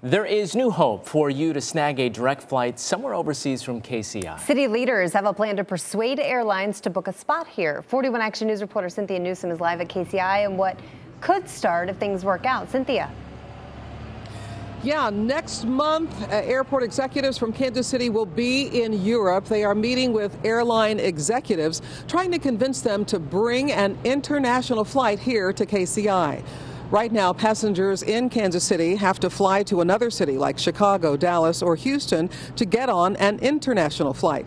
There is new hope for you to snag a direct flight somewhere overseas from KCI. City leaders have a plan to persuade airlines to book a spot here. 41 Action News reporter Cynthia Newsom is live at KCI and what could start if things work out. Cynthia. Yeah, next month, airport executives from Kansas City will be in Europe. They are meeting with airline executives, trying to convince them to bring an international flight here to KCI. Right now, passengers in Kansas City have to fly to another city like Chicago, Dallas, or Houston to get on an international flight.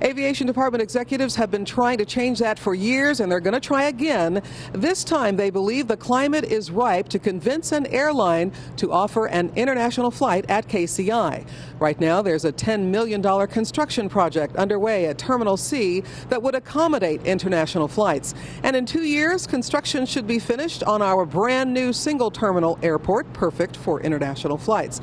Aviation Department executives have been trying to change that for years, and they're going to try again. This time, they believe the climate is ripe to convince an airline to offer an international flight at KCI. Right now, there's a $10 million construction project underway at Terminal C that would accommodate international flights. And in 2 years, construction should be finished on our brand new single terminal airport, perfect for international flights.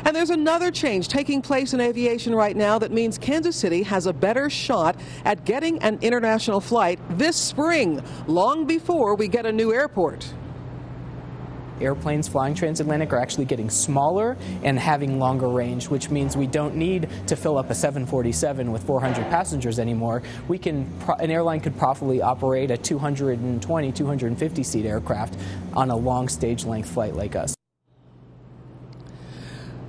And there's another change taking place in aviation right now that means Kansas City has a better shot at getting an international flight this spring, long before we get a new airport. Airplanes flying transatlantic are actually getting smaller and having longer range, which means we don't need to fill up a 747 with 400 passengers anymore. An airline could profitably operate a 220, 250 seat aircraft on a long stage length flight like us.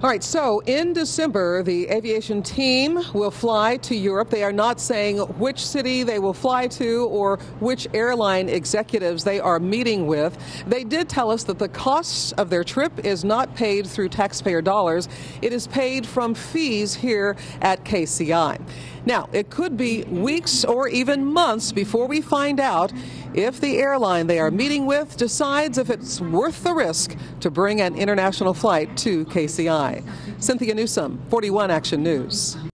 All right, so in December, the aviation team will fly to Europe. They are not saying which city they will fly to or which airline executives they are meeting with. They did tell us that the cost of their trip is not paid through taxpayer dollars. It is paid from fees here at KCI. Now, it could be weeks or even months before we find out if the airline they are meeting with decides if it's worth the risk to bring an international flight to KCI. Cynthia Newsom, 41 Action News.